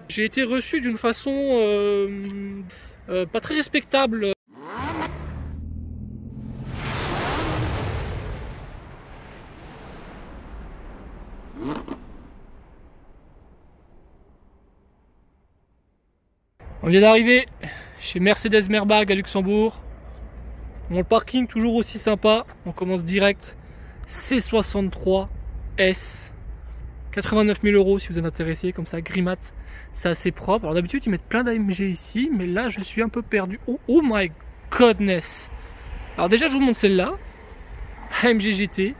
J'ai été reçu d'une façon pas très respectable. On vient d'arriver chez Mercedes Merbag à Luxembourg. Bon, le parking toujours aussi sympa. On commence direct. C63 S. 89 000 € si vous êtes intéressé, comme ça, gris mat. C'est assez propre. Alors d'habitude ils mettent plein d'AMG ici, mais là je suis un peu perdu. Oh my goodness. Alors déjà je vous montre celle-là. AMG GT.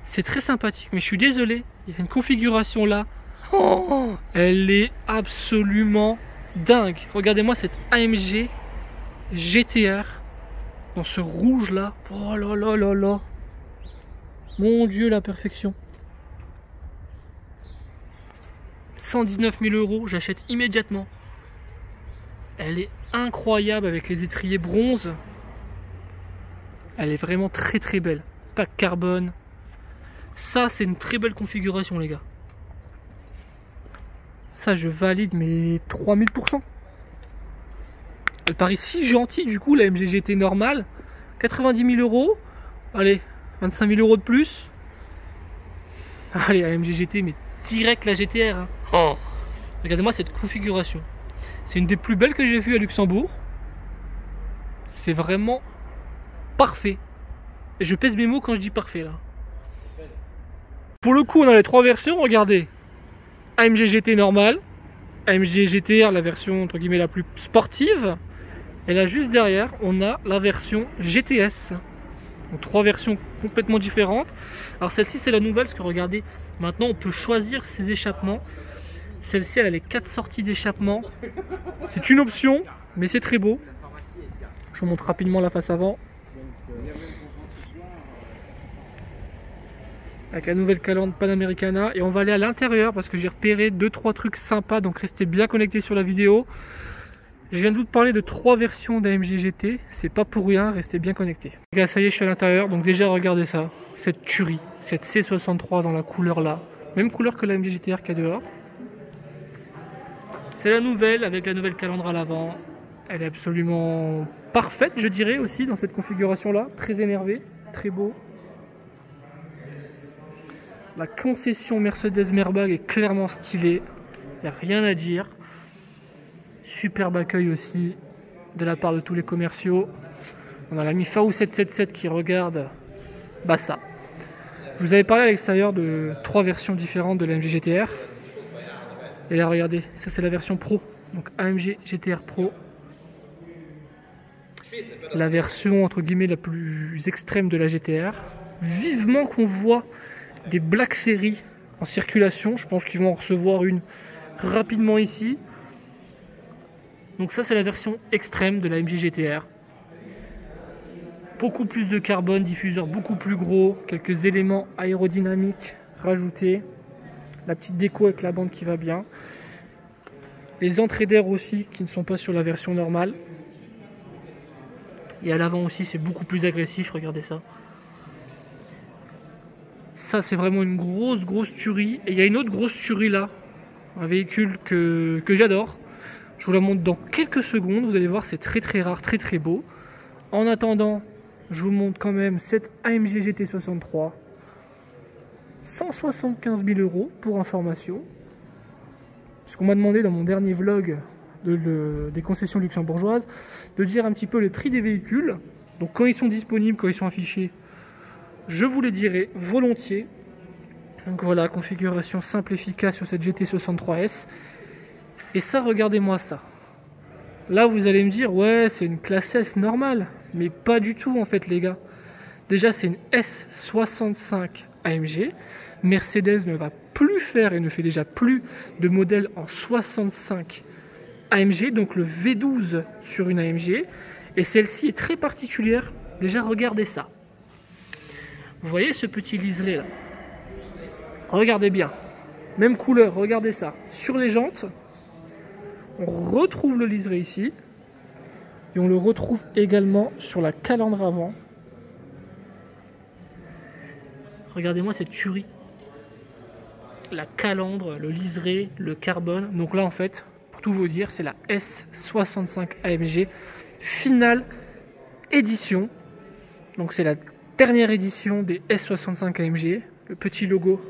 C'est très sympathique, mais je suis désolé. Il y a une configuration là. Oh, elle est absolument dingue. Regardez-moi cette AMG GTR dans ce rouge là. Oh là là là là. Mon Dieu, la perfection. 119 000 €, j'achète immédiatement. Elle est incroyable avec les étriers bronze. Elle est vraiment très très belle. Pack carbone. Ça, c'est une très belle configuration, les gars. Ça, je valide mes 3000%. Elle paraît si gentille, du coup, la MG GT normale. 90 000 €. Allez, 25 000 € de plus. Allez, la MG GT, mais direct la GTR. Hein. Oh. Regardez-moi cette configuration. C'est une des plus belles que j'ai vues à Luxembourg. C'est vraiment parfait. Et je pèse mes mots quand je dis parfait là. Pour le coup, on a les trois versions. Regardez. AMG GT normal. AMG GTR, la version entre guillemets la plus sportive. Et là, juste derrière, on a la version GTS. Donc trois versions complètement différentes. Alors celle-ci, c'est la nouvelle, parce que regardez, maintenant on peut choisir ses échappements. Celle-ci, elle a les 4 sorties d'échappement. C'est une option, mais c'est très beau. Je vous montre rapidement la face avant. Avec la nouvelle calandre Panamericana. Et on va aller à l'intérieur, parce que j'ai repéré 2-3 trucs sympas. Donc restez bien connectés sur la vidéo. Je viens de vous parler de 3 versions d'AMG GT. C'est pas pour rien, restez bien connectés. Les gars, ça y est, je suis à l'intérieur. Donc déjà, regardez ça. Cette tuerie. Cette C63 dans la couleur là. Même couleur que l'AMG GTR qu'il y a dehors. C'est la nouvelle avec la nouvelle calandre à l'avant. Elle est absolument parfaite, je dirais aussi, dans cette configuration-là. Très énervé, très beau. La concession Mercedes Merbag est clairement stylée. Il n'y a rien à dire. Superbe accueil aussi de la part de tous les commerciaux. On a l'ami Faou777 qui regarde ça. Je vous avais parlé à l'extérieur de 3 versions différentes de l'AMG GTR. Et là, regardez, ça c'est la version Pro. Donc AMG GTR Pro. La version entre guillemets la plus extrême de la GTR. Vivement qu'on voit des Black Series en circulation. Je pense qu'ils vont en recevoir une rapidement ici. Donc ça c'est la version extrême de la MG GTR. Beaucoup plus de carbone, diffuseur beaucoup plus gros, quelques éléments aérodynamiques rajoutés. La petite déco avec la bande qui va bien. Les entrées d'air aussi qui ne sont pas sur la version normale. Et à l'avant aussi c'est beaucoup plus agressif, regardez ça. Ça c'est vraiment une grosse tuerie. Et il y a une autre grosse tuerie là. Un véhicule que j'adore. Je vous la montre dans quelques secondes. Vous allez voir, c'est très rare, très beau. En attendant, je vous montre quand même cette AMG GT63. 175 000 € pour information. Ce qu'on m'a demandé dans mon dernier vlog des concessions luxembourgeoises, de dire un petit peu les prix des véhicules. Donc quand ils sont disponibles, quand ils sont affichés, je vous les dirai volontiers. Donc voilà, configuration simple, efficace sur cette GT63S. Et ça, regardez-moi ça. Là, vous allez me dire, ouais, c'est une classe S normale. Mais pas du tout, en fait, les gars. Déjà, c'est une S65 AMG. Mercedes ne va plus faire et ne fait déjà plus de modèles en 65 AMG. Donc le V12 sur une AMG. Et celle-ci est très particulière. Déjà, regardez ça. Vous voyez ce petit liseré là? Regardez bien. Même couleur, regardez ça. Sur les jantes, on retrouve le liseré ici. Et on le retrouve également sur la calandre avant. Regardez-moi cette tuerie. la calandre, le liseré, le carbone. Donc là en fait, pour tout vous dire, c'est la S65 AMG Finale Édition. Donc c'est la dernière édition des S65 AMG. Le petit logo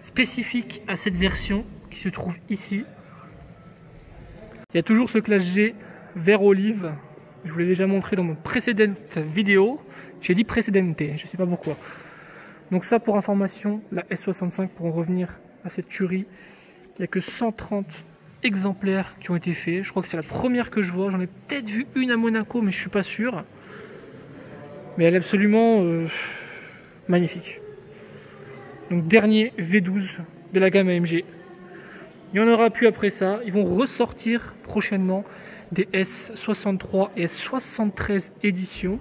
spécifique à cette version qui se trouve ici. Il y a toujours ce classe G vert olive. Je vous l'ai déjà montré dans mon précédente vidéo. J'ai dit précédente, je ne sais pas pourquoi. Donc ça, pour information, la S65, pour en revenir à cette tuerie, il n'y a que 130 exemplaires qui ont été faits. Je crois que c'est la première que je vois. J'en ai peut-être vu une à Monaco, mais je ne suis pas sûr. Mais elle est absolument magnifique. Donc dernier V12 de la gamme AMG. Il n'y en aura plus après ça. Ils vont ressortir prochainement des S63 et S73 éditions.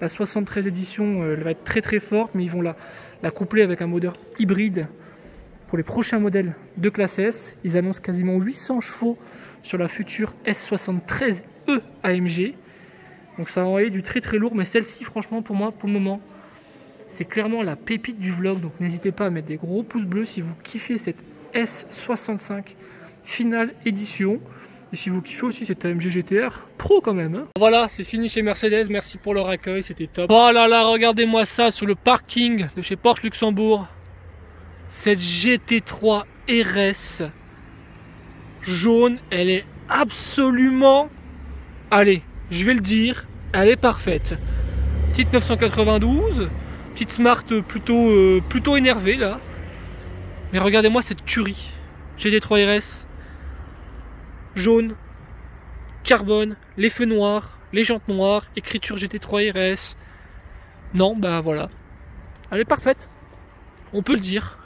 La 73 édition, elle va être très très forte, mais ils vont la coupler avec un moteur hybride pour les prochains modèles de classe S. Ils annoncent quasiment 800 chevaux sur la future S73E AMG. Donc ça va envoyer du très très lourd, mais celle-ci, franchement, pour moi, pour le moment, c'est clairement la pépite du vlog. Donc n'hésitez pas à mettre des gros pouces bleus si vous kiffez cette S65 Finale Édition. Et si vous kiffez aussi cette AMG GTR Pro quand même. Hein. Voilà, c'est fini chez Mercedes. Merci pour leur accueil, c'était top. Oh là là, regardez-moi ça sur le parking de chez Porsche Luxembourg. Cette GT3 RS jaune, elle est absolument... Allez, je vais le dire, elle est parfaite. Petite 992, petite Smart plutôt énervée là. Mais regardez-moi cette tuerie. GT3 RS jaune, carbone, les feux noirs, les jantes noires, écriture GT3 RS. Non, bah voilà. Elle est parfaite. On peut le dire.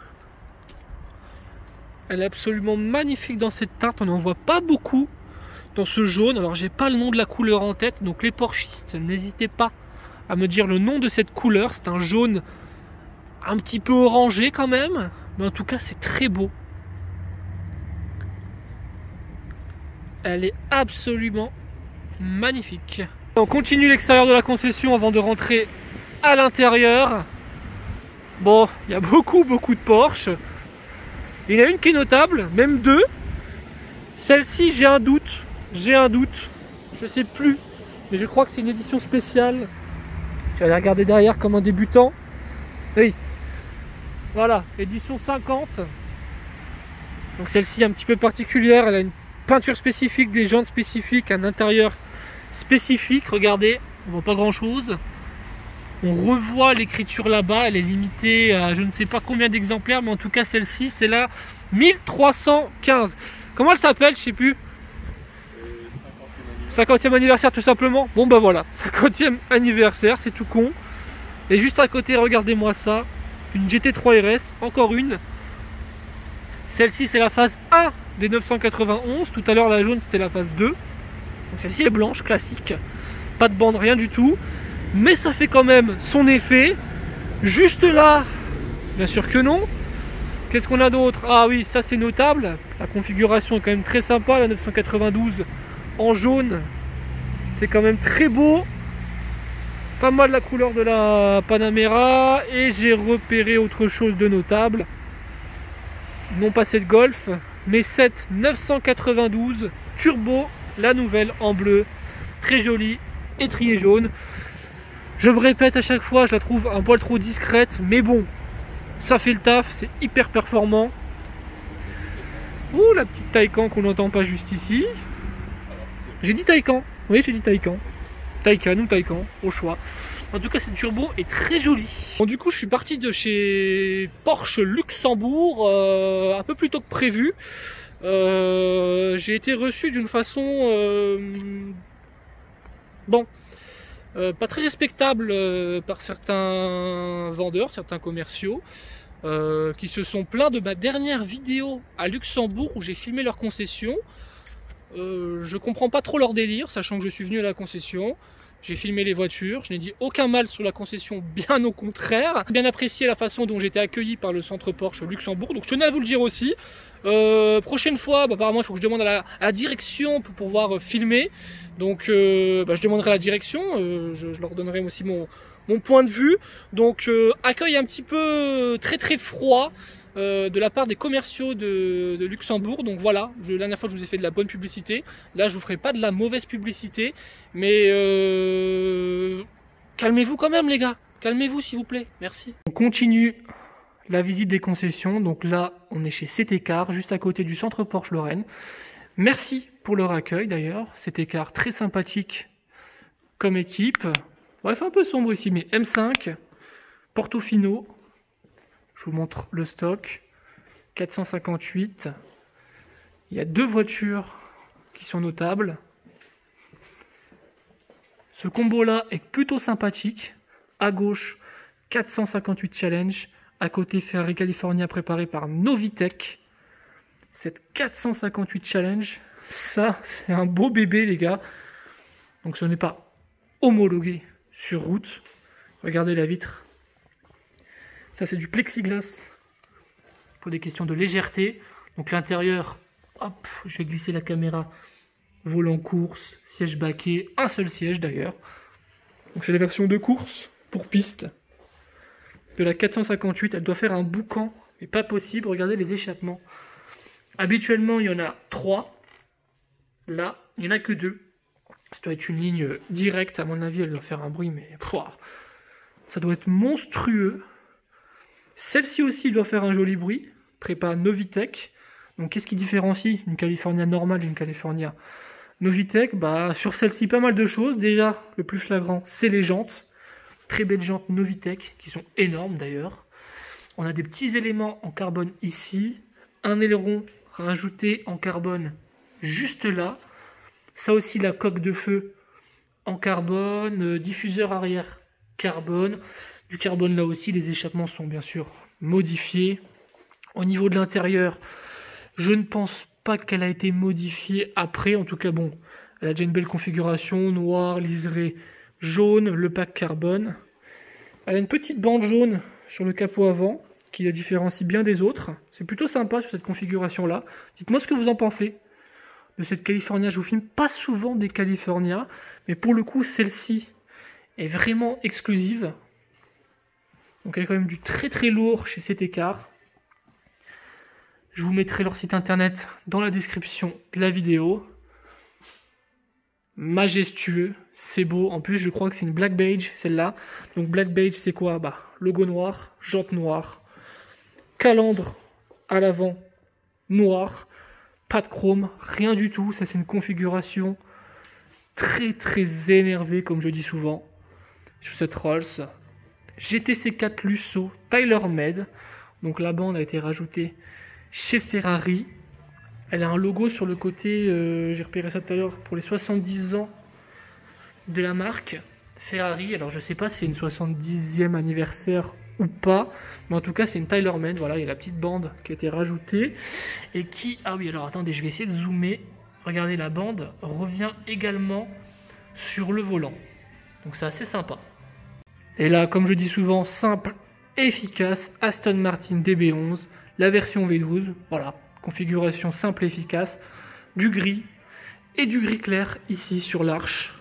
Elle est absolument magnifique dans cette teinte. On n'en voit pas beaucoup dans ce jaune. Alors j'ai pas le nom de la couleur en tête. Donc les Porschistes, n'hésitez pas à me dire le nom de cette couleur. C'est un jaune un petit peu orangé quand même. Mais en tout cas c'est très beau. Elle est absolument magnifique. On continue l'extérieur de la concession avant de rentrer à l'intérieur. Bon, il y a beaucoup de Porsche. Il y en a une qui est notable, même deux. Celle-ci, j'ai un doute. Je sais plus. Mais je crois que c'est une édition spéciale. Je vais aller regarder derrière comme un débutant. Oui. Voilà, édition 50. Donc celle-ci est un petit peu particulière. Elle a une peinture spécifique, des jantes spécifiques, un intérieur spécifique. Regardez, on voit pas grand chose. On revoit l'écriture là-bas, elle est limitée à je ne sais pas combien d'exemplaires, mais en tout cas celle-ci c'est la 1315. Comment elle s'appelle? Je sais plus. 50e anniversaire tout simplement. Bon bah voilà, 50e anniversaire, c'est tout con. Et juste à côté, regardez-moi ça, une GT3 RS, encore une. Celle-ci c'est la phase 1 des 991, tout à l'heure la jaune c'était la phase 2. Donc celle-ci est blanche, classique, pas de bande, rien du tout, mais ça fait quand même son effet. Juste là, bien sûr que non. Qu'est-ce qu'on a d'autre? Ah oui, ça c'est notable, la configuration est quand même très sympa, la 992 en jaune, c'est quand même très beau. Pas mal la couleur de la Panamera, et j'ai repéré autre chose de notable. Non pas cette Golf, mais cette 992 Turbo, la nouvelle en bleu, très jolie, étrier jaune. Je me répète à chaque fois, je la trouve un poil trop discrète, mais bon, ça fait le taf, c'est hyper performant. Ouh, la petite Taycan qu'on n'entend pas juste ici. J'ai dit Taycan, oui j'ai dit Taycan. Taycan ou Taycan, au choix. En tout cas, cette turbo est très jolie. Bon, du coup, je suis parti de chez Porsche Luxembourg un peu plus tôt que prévu. J'ai été reçu d'une façon pas très respectable par certains vendeurs, certains commerciaux qui se sont plaints de ma dernière vidéo à Luxembourg où j'ai filmé leur concession. Je comprends pas trop leur délire, sachant que je suis venu à la concession. J'ai filmé les voitures, je n'ai dit aucun mal sur la concession, bien au contraire. J'ai bien apprécié la façon dont j'ai été accueilli par le centre Porsche Luxembourg, donc je tenais à vous le dire aussi. Prochaine fois, apparemment il faut que je demande à la direction pour pouvoir filmer. Donc je demanderai à la direction, je leur donnerai aussi mon point de vue. Donc accueil un petit peu très froid. de la part des commerciaux de Luxembourg. Donc voilà, la dernière fois je vous ai fait de la bonne publicité. Là je vous ferai pas de la mauvaise publicité. Mais calmez-vous quand même les gars. Calmez-vous s'il vous plaît. Merci. On continue la visite des concessions. Donc là on est chez CT-Car, juste à côté du centre Porsche Lorraine. Merci pour leur accueil d'ailleurs. CT-Car très sympathique comme équipe. Bref, un peu sombre ici, mais M5, Portofino. Je vous montre le stock. 458. Il y a 2 voitures qui sont notables. Ce combo-là est plutôt sympathique. À gauche, 458 Challenge. À côté, Ferrari California préparé par Novitec. Cette 458 Challenge, ça, c'est un beau bébé, les gars. Donc, ce n'est pas homologué sur route. Regardez la vitre. Ça, c'est du plexiglas pour des questions de légèreté. Donc, l'intérieur, hop, je vais glisser la caméra. Volant course, siège baquet, un seul siège d'ailleurs. Donc, c'est la version de course pour piste de la 458. Elle doit faire un boucan, mais pas possible. Regardez les échappements. Habituellement, il y en a 3. Là, il n'y en a que 2. Ça doit être une ligne directe. À mon avis, elle doit faire un bruit, mais ça doit être monstrueux. Celle-ci aussi doit faire un joli bruit. Prépa Novitec. Donc, qu'est-ce qui différencie une California normale d'une California Novitec? Bah, sur celle-ci, pas mal de choses. Déjà, le plus flagrant, c'est les jantes. Très belles jantes Novitec, qui sont énormes d'ailleurs. On a des petits éléments en carbone ici. Un aileron rajouté en carbone juste là. Ça aussi, la coque de feu en carbone. Diffuseur arrière carbone. Du carbone là aussi. Les échappements sont bien sûr modifiés. Au niveau de l'intérieur, je ne pense pas qu'elle a été modifiée après. En tout cas, bon, elle a déjà une belle configuration. Noir, liseré, jaune, le pack carbone. Elle a une petite bande jaune sur le capot avant qui la différencie bien des autres. C'est plutôt sympa sur cette configuration-là. Dites-moi ce que vous en pensez de cette California. Je vous filme pas souvent des California, mais pour le coup, celle-ci est vraiment exclusive. Donc il y a quand même du très très lourd chez CT-Car. Je vous mettrai leur site internet dans la description de la vidéo. Majestueux, c'est beau. En plus, je crois que c'est une Black Beige, celle-là. Donc Black Beige, c'est quoi? Bah, logo noir, jante noire, calandre à l'avant noir, pas de chrome, rien du tout. Ça, c'est une configuration très très énervée, comme je dis souvent, sur cette Rolls. GTC4 Lusso TaylorMade. Donc la bande a été rajoutée chez Ferrari. Elle a un logo sur le côté, j'ai repéré ça tout à l'heure, pour les 70 ans de la marque Ferrari. Alors je sais pas si c'est une 70e anniversaire ou pas, mais en tout cas c'est une TaylorMade. Voilà, il y a la petite bande qui a été rajoutée et qui... Ah oui, alors attendez, je vais essayer de zoomer. Regardez, la bande revient également sur le volant. Donc c'est assez sympa. Et là, comme je dis souvent, simple, efficace, Aston Martin DB11, la version V12, voilà, configuration simple et efficace, du gris et du gris clair ici sur l'arche.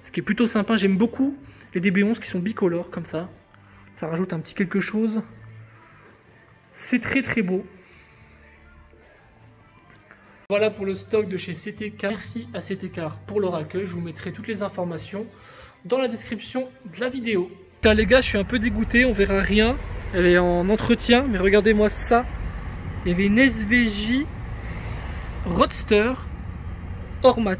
Ce qui est plutôt sympa, j'aime beaucoup les DB11 qui sont bicolores comme ça. Ça rajoute un petit quelque chose. C'est très très beau. Voilà pour le stock de chez CT-Car. Merci à CT-Car pour leur accueil. Je vous mettrai toutes les informations dans la description de la vidéo. Là, les gars, je suis un peu dégoûté, on verra rien. Elle est en entretien, mais regardez-moi ça. Il y avait une SVJ Roadster hors mat.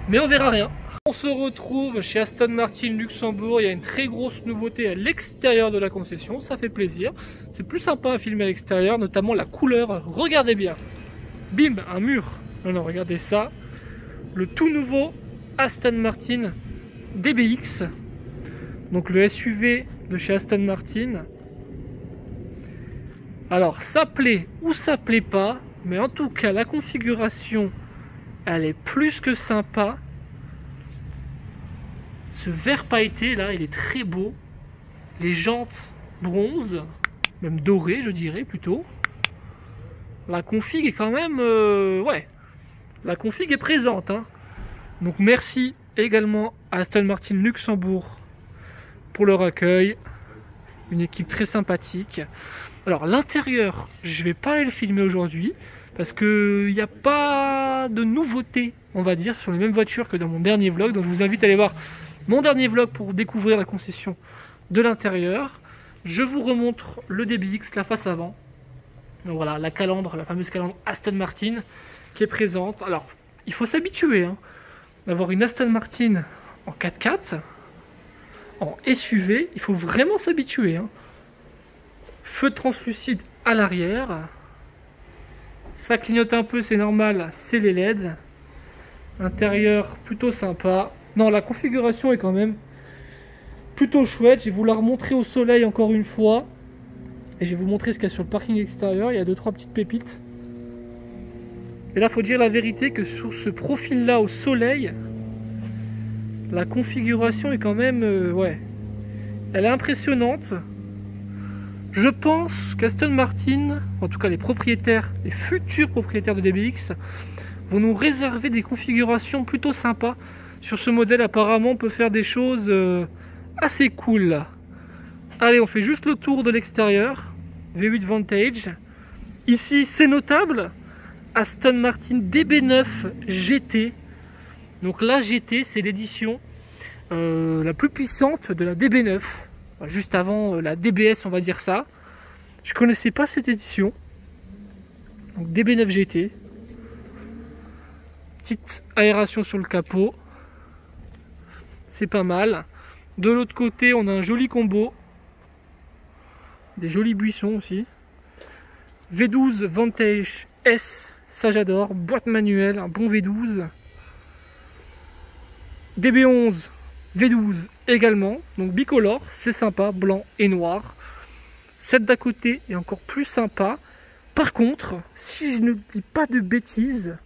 Mais on verra rien. On se retrouve chez Aston Martin Luxembourg. Il y a une très grosse nouveauté à l'extérieur de la concession. Ça fait plaisir. C'est plus sympa à filmer à l'extérieur, notamment la couleur. Regardez bien. Bim, un mur. Non, regardez ça. Le tout nouveau Aston Martin DBX. Donc le SUV de chez Aston Martin. Alors ça plaît ou ça plaît pas, mais en tout cas la configuration, elle est plus que sympa. Ce vert pailleté là, il est très beau. Les jantes bronze, même doré je dirais plutôt. La config est quand même... ouais, la config est présente. Hein. Donc merci également à Aston Martin Luxembourg pour leur accueil. une équipe très sympathique. Alors l'intérieur, je vais pas aller le filmer aujourd'hui parce qu'il n'y a pas de nouveauté, on va dire, sur les mêmes voitures que dans mon dernier vlog. Donc je vous invite à aller voir mon dernier vlog pour découvrir la concession de l'intérieur. Je vous remontre le DBX, la face avant. Donc voilà, la calandre, la fameuse calandre Aston Martin qui est présente. Alors, il faut s'habituer hein, d'avoir une Aston Martin en 4x4, en SUV. Il faut vraiment s'habituer. Hein. Feu translucide à l'arrière. Ça clignote un peu, c'est normal, c'est les LED. Intérieur plutôt sympa. Non, la configuration est quand même plutôt chouette. Je vais vous la remontrer au soleil encore une fois. Et je vais vous montrer ce qu'il y a sur le parking extérieur. Il y a 2-3 petites pépites. Et là, il faut dire la vérité que sur ce profil-là au soleil, la configuration est quand même... ouais, elle est impressionnante. Je pense qu'Aston Martin, en tout cas les propriétaires, les futurs propriétaires de DBX, vont nous réserver des configurations plutôt sympas. Sur ce modèle, apparemment, on peut faire des choses assez cool. Allez, on fait juste le tour de l'extérieur. V8 Vantage. Ici, c'est notable. Aston Martin DB9 GT. Donc la GT, c'est l'édition la plus puissante de la DB9. Juste avant la DBS, on va dire ça. Je connaissais pas cette édition. Donc DB9 GT. Petite aération sur le capot. C'est pas mal. De l'autre côté, on a un joli combo. Des jolis buissons aussi. V12 Vantage S, ça j'adore. Boîte manuelle, un bon V12. DB11 V12 également. Donc bicolore, c'est sympa, blanc et noir. Cette d'à côté est encore plus sympa. Par contre, si je ne dis pas de bêtises,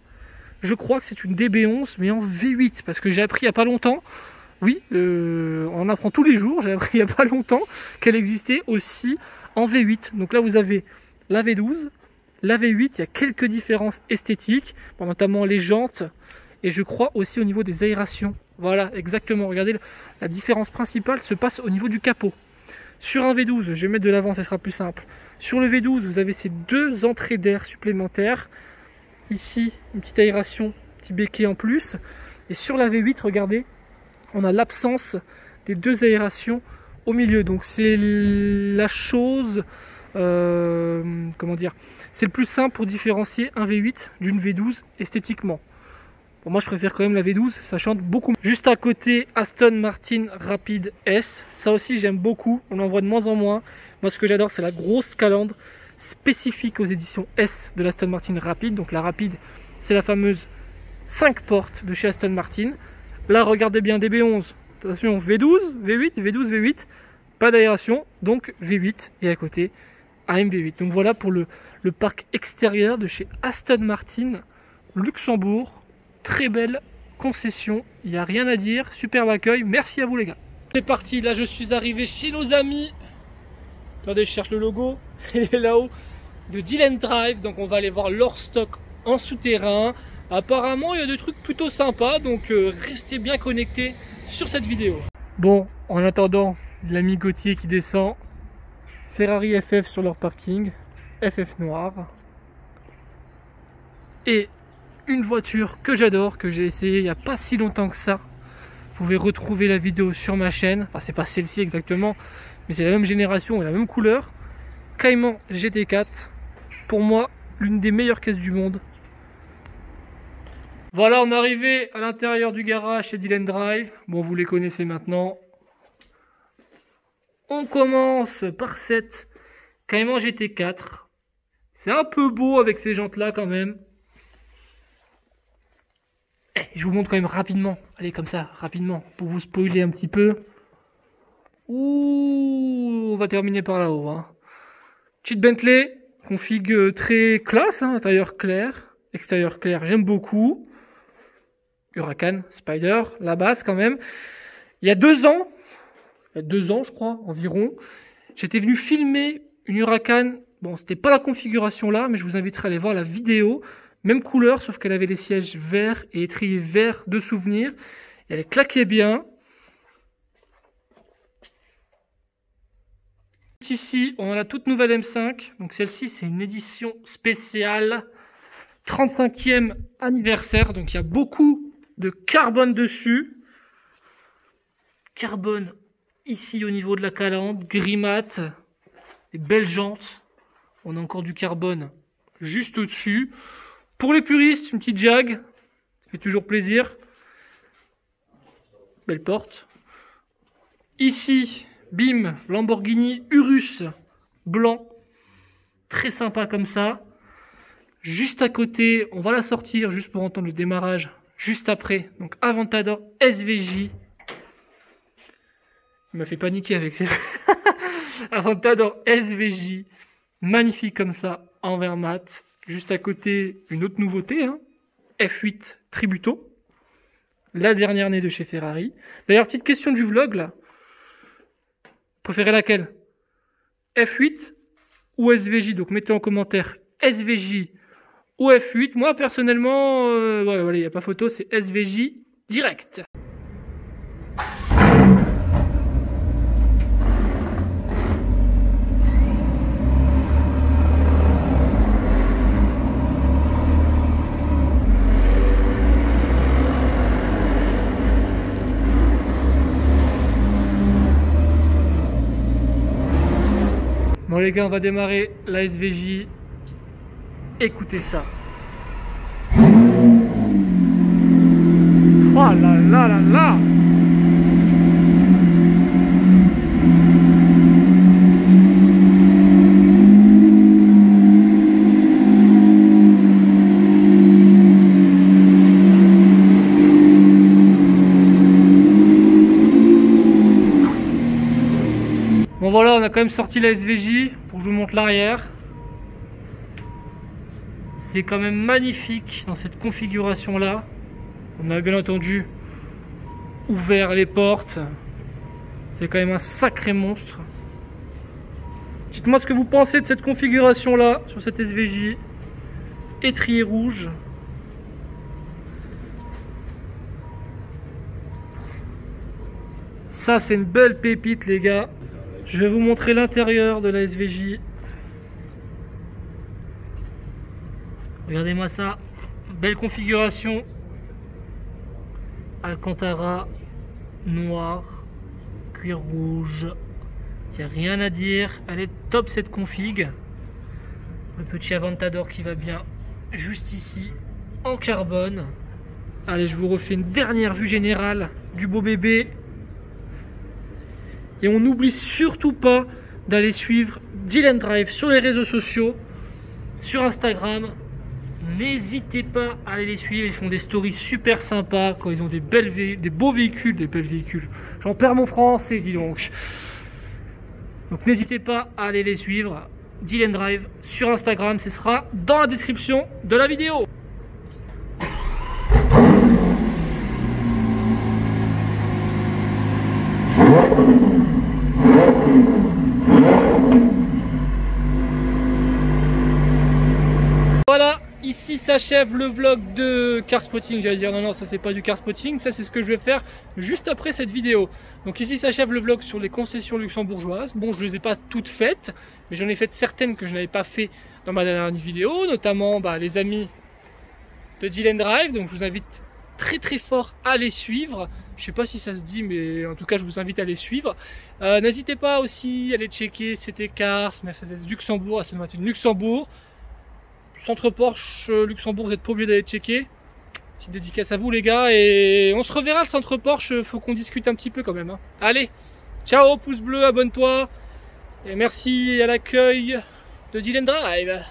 je crois que c'est une DB11 mais en V8. Parce que j'ai appris il n'y a pas longtemps. Oui, on apprend tous les jours. J'ai appris il n'y a pas longtemps qu'elle existait aussi en V8. Donc là, vous avez la V12, la V8. Il y a quelques différences esthétiques, notamment les jantes. Et je crois aussi au niveau des aérations. Voilà, exactement. Regardez, la différence principale se passe au niveau du capot. Sur un V12, je vais mettre de l'avant, ça sera plus simple. Sur le V12, vous avez ces deux entrées d'air supplémentaires. Ici, une petite aération, petit béquet en plus. Et sur la V8, regardez, on a l'absence des deux aérations au milieu. Donc c'est la chose, comment dire, c'est le plus simple pour différencier un V8 d'une V12 esthétiquement. Pour moi, je préfère quand même la V12, ça chante beaucoup. Juste à côté, Aston Martin Rapide S. Ça aussi, j'aime beaucoup. On en voit de moins en moins. Moi, ce que j'adore, c'est la grosse calandre spécifique aux éditions S de l'Aston Martin Rapide. Donc la Rapide, c'est la fameuse 5 portes de chez Aston Martin. Là, regardez bien, DB11, attention, V12, V8, V12, V8, pas d'aération, donc V8, et à côté, AMV8. Donc voilà pour le parc extérieur de chez Aston Martin, Luxembourg. Très belle concession, il n'y a rien à dire, superbe accueil, merci à vous les gars. C'est parti, là je suis arrivé chez nos amis, attendez, je cherche le logo, il est là-haut, de Dylan Drive, donc on va aller voir leur stock en souterrain. Apparemment, il y a des trucs plutôt sympas, donc restez bien connectés sur cette vidéo. Bon, en attendant, l'ami Gauthier qui descend, Ferrari FF sur leur parking, FF noir. Et une voiture que j'adore, que j'ai essayé il n'y a pas si longtemps que ça. Vous pouvez retrouver la vidéo sur ma chaîne, enfin c'est pas celle-ci exactement, mais c'est la même génération et la même couleur. Cayman GT4, pour moi, l'une des meilleures caisses du monde. Voilà, on est arrivé à l'intérieur du garage chez Dylan Drive. Bon, vous les connaissez maintenant. On commence par cette Cayman GT4. C'est un peu beau avec ces jantes-là quand même. Je vous montre quand même rapidement. Allez, comme ça, rapidement, pour vous spoiler un petit peu. Ouh, on va terminer par là-haut. Hein. Petite Bentley, config très classe, hein, intérieur clair, extérieur clair, j'aime beaucoup. Huracan, Spider, la base quand même. Il y a 2 ans, je crois, environ, j'étais venu filmer une Huracan. Bon, c'était pas la configuration là, mais je vous inviterai à aller voir la vidéo. Même couleur, sauf qu'elle avait les sièges verts et étriers verts de souvenir. Et elle claquait bien. Ici, on a la toute nouvelle M5. Donc celle-ci, c'est une édition spéciale 35e anniversaire. Donc il y a beaucoup de carbone dessus. Carbone ici au niveau de la calandre, gris mat, des belles jantes. On a encore du carbone juste au-dessus. Pour les puristes, une petite Jag. Ça fait toujours plaisir. Belle porte. Ici, bim, Lamborghini Urus blanc. Très sympa comme ça. Juste à côté, on va la sortir juste pour entendre le démarrage. Juste après, donc Aventador SVJ. Il m'a fait paniquer avec ces... Aventador SVJ. Magnifique comme ça, en verre mat. Juste à côté, une autre nouveauté. Hein. F8 Tributo. La dernière née de chez Ferrari. D'ailleurs, petite question du vlog là. Préférez laquelle? F8 ou SVJ? Donc mettez en commentaire SVJ ou F8. Moi personnellement, ouais, voilà, il n'y a pas photo, c'est SVJ direct. Bon les gars, on va démarrer la SVJ. Écoutez ça. Oh là là là là. Bon voilà, on a quand même sorti la SVJ pour que je vous montre l'arrière. C'est quand même magnifique dans cette configuration là. On a bien entendu ouvert les portes. C'est quand même un sacré monstre. Dites-moi ce que vous pensez de cette configuration là sur cette SVJ. Étrier rouge. Ça c'est une belle pépite les gars. Je vais vous montrer l'intérieur de la SVJ. Regardez-moi ça. Belle configuration. Alcantara noir, cuir rouge. Il n'y a rien à dire. Elle est top cette config. Le petit Aventador qui va bien juste ici en carbone. Allez, je vous refais une dernière vue générale du beau bébé. Et on n'oublie surtout pas d'aller suivre Deal & Drive sur les réseaux sociaux, sur Instagram. N'hésitez pas à aller les suivre, ils font des stories super sympas quand ils ont des beaux véhicules, des belles véhicules. J'en perds mon français, dis donc. Donc n'hésitez pas à aller les suivre. Deal & Drive sur Instagram, ce sera dans la description de la vidéo. Voilà, ici s'achève le vlog de car spotting. J'allais dire non, ça c'est pas du car spotting, ça c'est ce que je vais faire juste après cette vidéo. Donc ici s'achève le vlog sur les concessions luxembourgeoises. Bon, je les ai pas toutes faites, mais j'en ai fait certaines que je n'avais pas fait dans ma dernière vidéo, notamment les amis de Deal & Drive. Donc je vous invite très fort à les suivre. Je sais pas si ça se dit, mais en tout cas je vous invite à les suivre. N'hésitez pas aussi à aller checker CT Cars, Mercedes Luxembourg, Aston Martin Luxembourg. Centre Porsche Luxembourg, vous n'êtes pas obligé d'aller checker. Petite dédicace à vous les gars, et on se reverra le centre Porsche, faut qu'on discute un petit peu quand même. Hein. Allez, ciao, pouce bleu, abonne-toi, et merci à l'accueil de Deal & Drive.